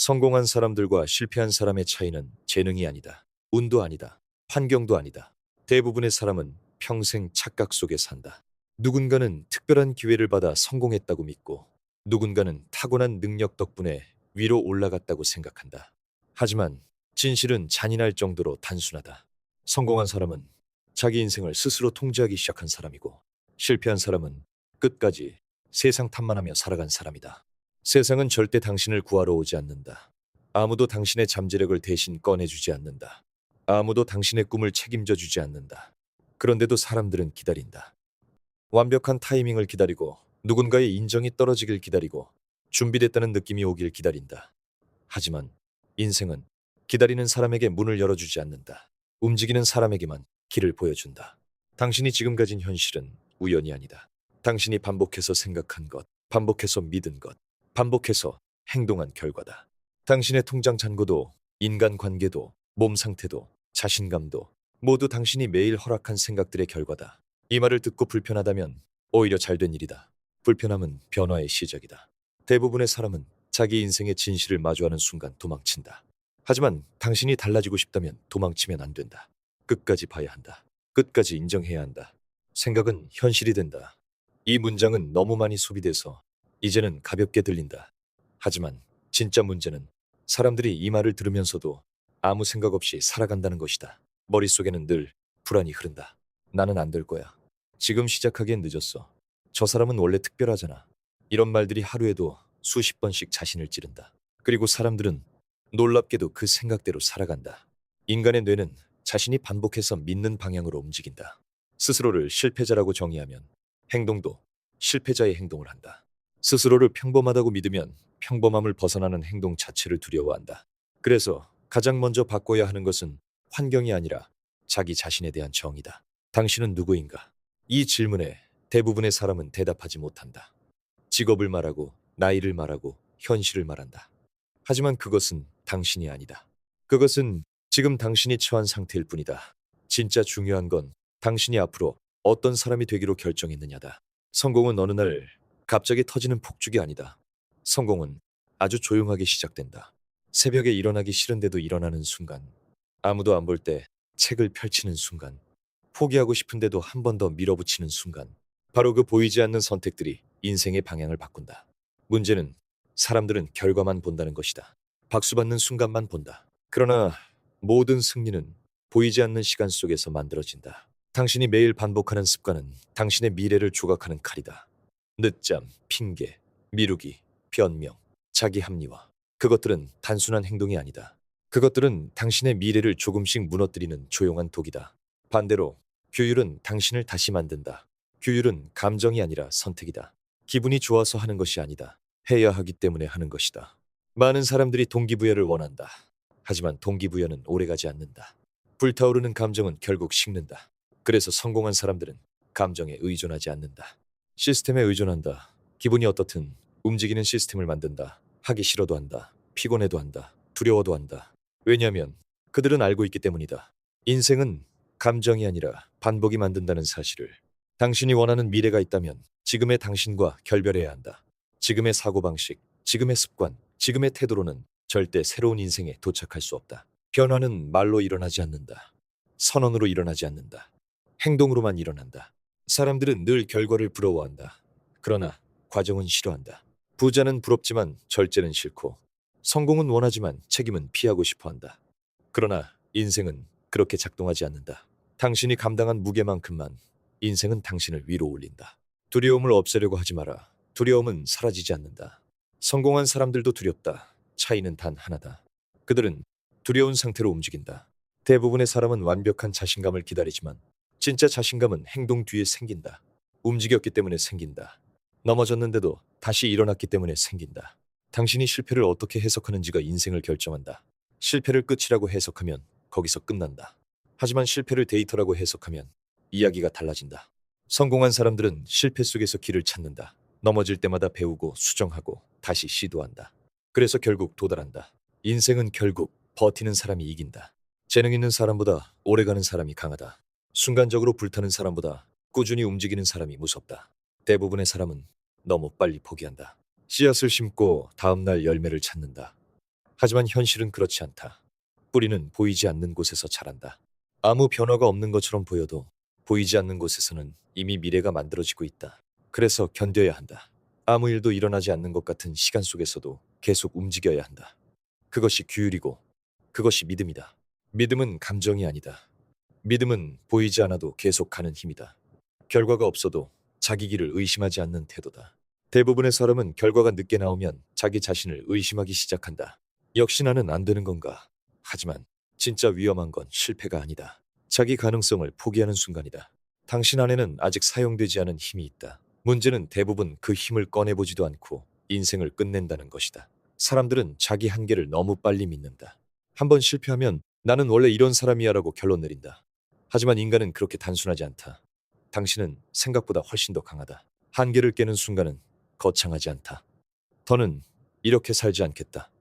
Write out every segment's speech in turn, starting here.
성공한 사람들과 실패한 사람의 차이는 재능이 아니다. 운도 아니다. 환경도 아니다. 대부분의 사람은 평생 착각 속에 산다. 누군가는 특별한 기회를 받아 성공했다고 믿고 누군가는 타고난 능력 덕분에 위로 올라갔다고 생각한다. 하지만 진실은 잔인할 정도로 단순하다. 성공한 사람은 자기 인생을 스스로 통제하기 시작한 사람이고 실패한 사람은 끝까지 세상 탓만하며 살아간 사람이다. 세상은 절대 당신을 구하러 오지 않는다. 아무도 당신의 잠재력을 대신 꺼내주지 않는다. 아무도 당신의 꿈을 책임져 주지 않는다. 그런데도 사람들은 기다린다. 완벽한 타이밍을 기다리고 누군가의 인정이 떨어지길 기다리고 준비됐다는 느낌이 오길 기다린다. 하지만 인생은 기다리는 사람에게 문을 열어주지 않는다. 움직이는 사람에게만 길을 보여준다. 당신이 지금 가진 현실은 우연이 아니다. 당신이 반복해서 생각한 것, 반복해서 믿은 것, 반복해서 행동한 결과다. 당신의 통장 잔고도, 인간관계도, 몸 상태도, 자신감도 모두 당신이 매일 허락한 생각들의 결과다. 이 말을 듣고 불편하다면 오히려 잘된 일이다. 불편함은 변화의 시작이다. 대부분의 사람은 자기 인생의 진실을 마주하는 순간 도망친다. 하지만 당신이 달라지고 싶다면 도망치면 안 된다. 끝까지 봐야 한다. 끝까지 인정해야 한다. 생각은 현실이 된다. 이 문장은 너무 많이 소비돼서 이제는 가볍게 들린다. 하지만 진짜 문제는 사람들이 이 말을 들으면서도 아무 생각 없이 살아간다는 것이다. 머릿속에는 늘 불안이 흐른다. 나는 안 될 거야. 지금 시작하기엔 늦었어. 저 사람은 원래 특별하잖아. 이런 말들이 하루에도 수십 번씩 자신을 찌른다. 그리고 사람들은 놀랍게도 그 생각대로 살아간다. 인간의 뇌는 자신이 반복해서 믿는 방향으로 움직인다. 스스로를 실패자라고 정의하면 행동도 실패자의 행동을 한다. 스스로를 평범하다고 믿으면 평범함을 벗어나는 행동 자체를 두려워한다. 그래서 가장 먼저 바꿔야 하는 것은 환경이 아니라 자기 자신에 대한 정의다. 당신은 누구인가? 이 질문에 대부분의 사람은 대답하지 못한다. 직업을 말하고 나이를 말하고 현실을 말한다. 하지만 그것은 당신이 아니다. 그것은 지금 당신이 처한 상태일 뿐이다. 진짜 중요한 건 당신이 앞으로 어떤 사람이 되기로 결정했느냐다. 성공은 어느 날 갑자기 터지는 폭죽이 아니다. 성공은 아주 조용하게 시작된다. 새벽에 일어나기 싫은데도 일어나는 순간, 아무도 안 볼 때 책을 펼치는 순간, 포기하고 싶은데도 한 번 더 밀어붙이는 순간, 바로 그 보이지 않는 선택들이 인생의 방향을 바꾼다. 문제는 사람들은 결과만 본다는 것이다. 박수 받는 순간만 본다. 그러나 모든 승리는 보이지 않는 시간 속에서 만들어진다. 당신이 매일 반복하는 습관은 당신의 미래를 조각하는 칼이다. 늦잠, 핑계, 미루기, 변명, 자기 합리화. 그것들은 단순한 행동이 아니다. 그것들은 당신의 미래를 조금씩 무너뜨리는 조용한 독이다. 반대로 규율은 당신을 다시 만든다. 규율은 감정이 아니라 선택이다. 기분이 좋아서 하는 것이 아니다. 해야 하기 때문에 하는 것이다. 많은 사람들이 동기부여를 원한다. 하지만 동기부여는 오래가지 않는다. 불타오르는 감정은 결국 식는다. 그래서 성공한 사람들은 감정에 의존하지 않는다. 시스템에 의존한다. 기분이 어떻든 움직이는 시스템을 만든다. 하기 싫어도 한다. 피곤해도 한다. 두려워도 한다. 왜냐하면 그들은 알고 있기 때문이다. 인생은 감정이 아니라 반복이 만든다는 사실을. 당신이 원하는 미래가 있다면 지금의 당신과 결별해야 한다. 지금의 사고방식, 지금의 습관, 지금의 태도로는 절대 새로운 인생에 도착할 수 없다. 변화는 말로 일어나지 않는다. 선언으로 일어나지 않는다. 행동으로만 일어난다. 사람들은 늘 결과를 부러워한다. 그러나 과정은 싫어한다. 부자는 부럽지만 절제는 싫고, 성공은 원하지만 책임은 피하고 싶어한다. 그러나 인생은 그렇게 작동하지 않는다. 당신이 감당한 무게만큼만 인생은 당신을 위로 올린다. 두려움을 없애려고 하지 마라. 두려움은 사라지지 않는다. 성공한 사람들도 두렵다. 차이는 단 하나다. 그들은 두려운 상태로 움직인다. 대부분의 사람은 완벽한 자신감을 기다리지만 진짜 자신감은 행동 뒤에 생긴다. 움직였기 때문에 생긴다. 넘어졌는데도 다시 일어났기 때문에 생긴다. 당신이 실패를 어떻게 해석하는지가 인생을 결정한다. 실패를 끝이라고 해석하면 거기서 끝난다. 하지만 실패를 데이터라고 해석하면 이야기가 달라진다. 성공한 사람들은 실패 속에서 길을 찾는다. 넘어질 때마다 배우고 수정하고 다시 시도한다. 그래서 결국 도달한다. 인생은 결국 버티는 사람이 이긴다. 재능 있는 사람보다 오래가는 사람이 강하다. 순간적으로 불타는 사람보다 꾸준히 움직이는 사람이 무섭다. 대부분의 사람은 너무 빨리 포기한다. 씨앗을 심고 다음날 열매를 찾는다. 하지만 현실은 그렇지 않다. 뿌리는 보이지 않는 곳에서 자란다. 아무 변화가 없는 것처럼 보여도 보이지 않는 곳에서는 이미 미래가 만들어지고 있다. 그래서 견뎌야 한다. 아무 일도 일어나지 않는 것 같은 시간 속에서도 계속 움직여야 한다. 그것이 규율이고 그것이 믿음이다. 믿음은 감정이 아니다. 믿음은 보이지 않아도 계속 가는 힘이다. 결과가 없어도 자기 길을 의심하지 않는 태도다. 대부분의 사람은 결과가 늦게 나오면 자기 자신을 의심하기 시작한다. 역시 나는 안 되는 건가? 하지만 진짜 위험한 건 실패가 아니다. 자기 가능성을 포기하는 순간이다. 당신 안에는 아직 사용되지 않은 힘이 있다. 문제는 대부분 그 힘을 꺼내보지도 않고 인생을 끝낸다는 것이다. 사람들은 자기 한계를 너무 빨리 믿는다. 한번 실패하면 나는 원래 이런 사람이야라고 결론 내린다. 하지만 인간은 그렇게 단순하지 않다. 당신은 생각보다 훨씬 더 강하다. 한계를 깨는 순간은 거창하지 않다. 더는 이렇게 살지 않겠다.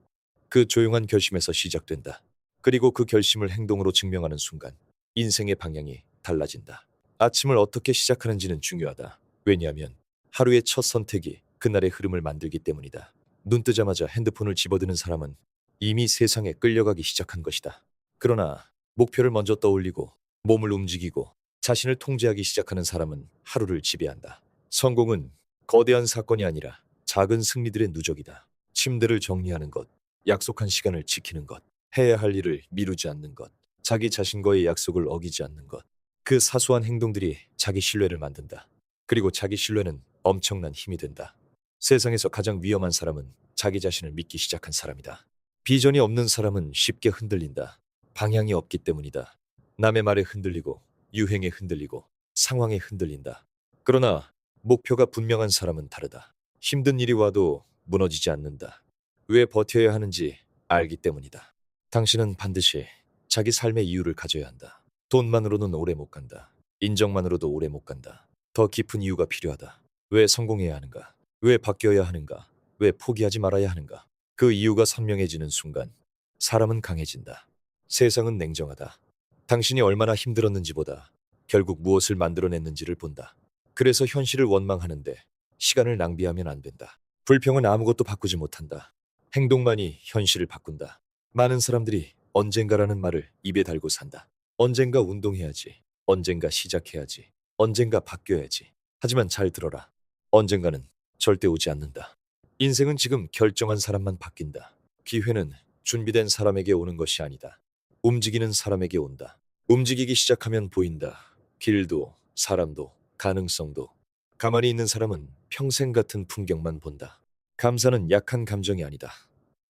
그 조용한 결심에서 시작된다. 그리고 그 결심을 행동으로 증명하는 순간 인생의 방향이 달라진다. 아침을 어떻게 시작하는지는 중요하다. 왜냐하면 하루의 첫 선택이 그날의 흐름을 만들기 때문이다. 눈 뜨자마자 핸드폰을 집어드는 사람은 이미 세상에 끌려가기 시작한 것이다. 그러나 목표를 먼저 떠올리고 몸을 움직이고 자신을 통제하기 시작하는 사람은 하루를 지배한다. 성공은 거대한 사건이 아니라 작은 승리들의 누적이다. 침대를 정리하는 것, 약속한 시간을 지키는 것, 해야 할 일을 미루지 않는 것, 자기 자신과의 약속을 어기지 않는 것. 그 사소한 행동들이 자기 신뢰를 만든다. 그리고 자기 신뢰는 엄청난 힘이 된다. 세상에서 가장 위험한 사람은 자기 자신을 믿기 시작한 사람이다. 비전이 없는 사람은 쉽게 흔들린다. 방향이 없기 때문이다. 남의 말에 흔들리고 유행에 흔들리고 상황에 흔들린다. 그러나 목표가 분명한 사람은 다르다. 힘든 일이 와도 무너지지 않는다. 왜 버텨야 하는지 알기 때문이다. 당신은 반드시 자기 삶의 이유를 가져야 한다. 돈만으로는 오래 못 간다. 인정만으로도 오래 못 간다. 더 깊은 이유가 필요하다. 왜 성공해야 하는가? 왜 바뀌어야 하는가? 왜 포기하지 말아야 하는가? 그 이유가 선명해지는 순간 사람은 강해진다. 세상은 냉정하다. 당신이 얼마나 힘들었는지보다 결국 무엇을 만들어냈는지를 본다. 그래서 현실을 원망하는데 시간을 낭비하면 안 된다. 불평은 아무것도 바꾸지 못한다. 행동만이 현실을 바꾼다. 많은 사람들이 언젠가라는 말을 입에 달고 산다. 언젠가 운동해야지. 언젠가 시작해야지. 언젠가 바뀌어야지. 하지만 잘 들어라. 언젠가는 절대 오지 않는다. 인생은 지금 결정한 사람만 바뀐다. 기회는 준비된 사람에게 오는 것이 아니다. 움직이는 사람에게 온다. 움직이기 시작하면 보인다. 길도, 사람도, 가능성도. 가만히 있는 사람은 평생 같은 풍경만 본다. 감사는 약한 감정이 아니다.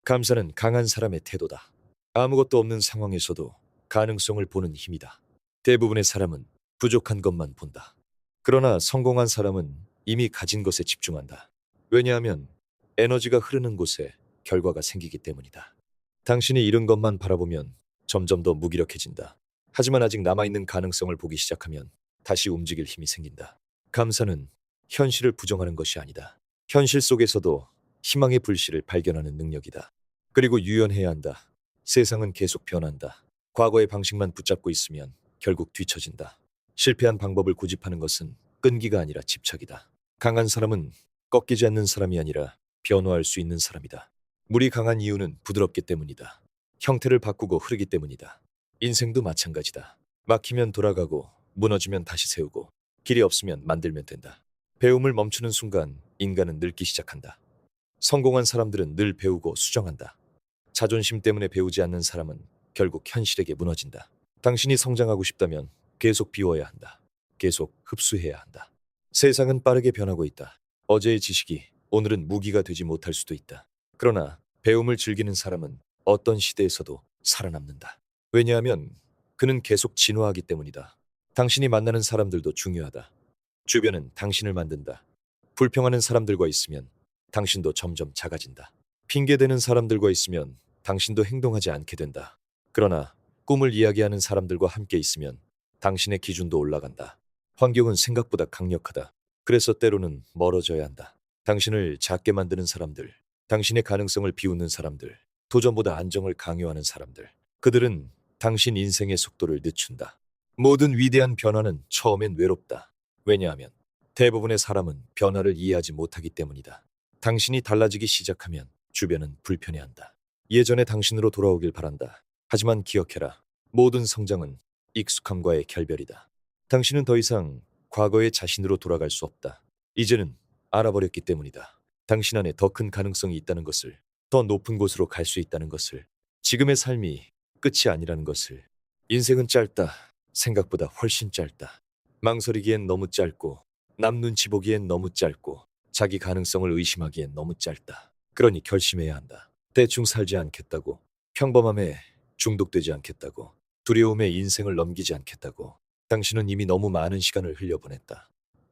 감사는 강한 사람의 태도다. 아무것도 없는 상황에서도 가능성을 보는 힘이다. 대부분의 사람은 부족한 것만 본다. 그러나 성공한 사람은 이미 가진 것에 집중한다. 왜냐하면 에너지가 흐르는 곳에 결과가 생기기 때문이다. 당신이 잃은 것만 바라보면 점점 더 무기력해진다. 하지만 아직 남아있는 가능성을 보기 시작하면 다시 움직일 힘이 생긴다. 감사는 현실을 부정하는 것이 아니다. 현실 속에서도 희망의 불씨를 발견하는 능력이다. 그리고 유연해야 한다. 세상은 계속 변한다. 과거의 방식만 붙잡고 있으면 결국 뒤처진다. 실패한 방법을 고집하는 것은 끈기가 아니라 집착이다. 강한 사람은 꺾이지 않는 사람이 아니라 변화할 수 있는 사람이다. 물이 강한 이유는 부드럽기 때문이다. 형태를 바꾸고 흐르기 때문이다. 인생도 마찬가지다. 막히면 돌아가고 무너지면 다시 세우고 길이 없으면 만들면 된다. 배움을 멈추는 순간 인간은 늙기 시작한다. 성공한 사람들은 늘 배우고 수정한다. 자존심 때문에 배우지 않는 사람은 결국 현실에게 무너진다. 당신이 성장하고 싶다면 계속 비워야 한다. 계속 흡수해야 한다. 세상은 빠르게 변하고 있다. 어제의 지식이 오늘은 무기가 되지 못할 수도 있다. 그러나 배움을 즐기는 사람은 어떤 시대에서도 살아남는다. 왜냐하면 그는 계속 진화하기 때문이다. 당신이 만나는 사람들도 중요하다. 주변은 당신을 만든다. 불평하는 사람들과 있으면 당신도 점점 작아진다. 핑계대는 사람들과 있으면 당신도 행동하지 않게 된다. 그러나 꿈을 이야기하는 사람들과 함께 있으면 당신의 기준도 올라간다. 환경은 생각보다 강력하다. 그래서 때로는 멀어져야 한다. 당신을 작게 만드는 사람들, 당신의 가능성을 비웃는 사람들, 도전보다 안정을 강요하는 사람들. 그들은 당신 인생의 속도를 늦춘다. 모든 위대한 변화는 처음엔 외롭다. 왜냐하면 대부분의 사람은 변화를 이해하지 못하기 때문이다. 당신이 달라지기 시작하면 주변은 불편해한다. 예전의 당신으로 돌아오길 바란다. 하지만 기억해라. 모든 성장은 익숙함과의 결별이다. 당신은 더 이상 과거의 자신으로 돌아갈 수 없다. 이제는 알아버렸기 때문이다. 당신 안에 더 큰 가능성이 있다는 것을, 더 높은 곳으로 갈 수 있다는 것을, 지금의 삶이 끝이 아니라는 것을. 인생은 짧다. 생각보다 훨씬 짧다. 망설이기엔 너무 짧고, 남 눈치 보기엔 너무 짧고, 자기 가능성을 의심하기엔 너무 짧다. 그러니 결심해야 한다. 대충 살지 않겠다고, 평범함에 중독되지 않겠다고, 두려움에 인생을 넘기지 않겠다고. 당신은 이미 너무 많은 시간을 흘려보냈다.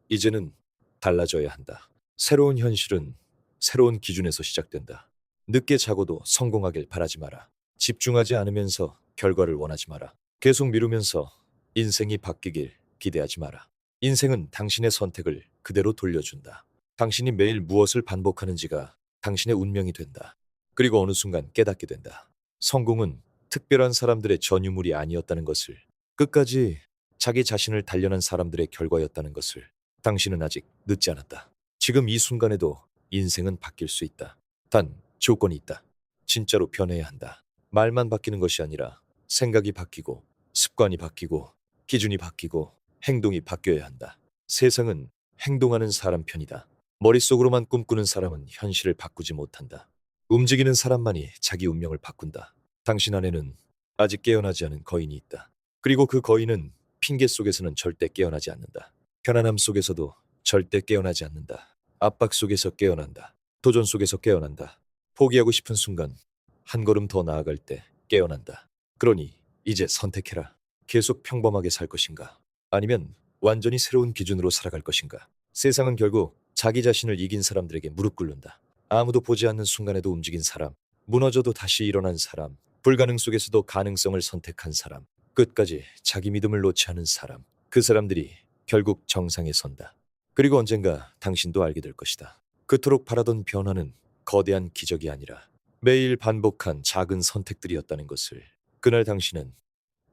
이제는 달라져야 한다. 새로운 현실은 새로운 기준에서 시작된다. 늦게 자고도 성공하길 바라지 마라. 집중하지 않으면서 결과를 원하지 마라. 계속 미루면서 인생이 바뀌길 기대하지 마라. 인생은 당신의 선택을 그대로 돌려준다. 당신이 매일 무엇을 반복하는지가 당신의 운명이 된다. 그리고 어느 순간 깨닫게 된다. 성공은 특별한 사람들의 전유물이 아니었다는 것을, 끝까지 자기 자신을 단련한 사람들의 결과였다는 것을. 당신은 아직 늦지 않았다. 지금 이 순간에도 인생은 바뀔 수 있다. 단 조건이 있다. 진짜로 변해야 한다. 말만 바뀌는 것이 아니라 생각이 바뀌고, 습관이 바뀌고, 기준이 바뀌고, 행동이 바뀌어야 한다. 세상은 행동하는 사람 편이다. 머릿속으로만 꿈꾸는 사람은 현실을 바꾸지 못한다. 움직이는 사람만이 자기 운명을 바꾼다. 당신 안에는 아직 깨어나지 않은 거인이 있다. 그리고 그 거인은 핑계 속에서는 절대 깨어나지 않는다. 편안함 속에서도 절대 깨어나지 않는다. 압박 속에서 깨어난다. 도전 속에서 깨어난다. 포기하고 싶은 순간, 한 걸음 더 나아갈 때 깨어난다. 그러니 이제 선택해라. 계속 평범하게 살 것인가? 아니면 완전히 새로운 기준으로 살아갈 것인가? 세상은 결국 자기 자신을 이긴 사람들에게 무릎 꿇는다. 아무도 보지 않는 순간에도 움직인 사람, 무너져도 다시 일어난 사람, 불가능 속에서도 가능성을 선택한 사람, 끝까지 자기 믿음을 놓지 않은 사람, 그 사람들이 결국 정상에 선다. 그리고 언젠가 당신도 알게 될 것이다. 그토록 바라던 변화는 거대한 기적이 아니라 매일 반복한 작은 선택들이었다는 것을. 그날 당신은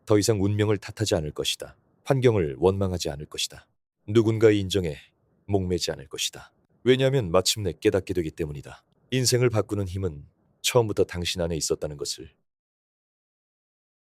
더 이상 운명을 탓하지 않을 것이다. 환경을 원망하지 않을 것이다. 누군가의 인정에 목매지 않을 것이다. 왜냐하면 마침내 깨닫게 되기 때문이다. 인생을 바꾸는 힘은 처음부터 당신 안에 있었다는 것을.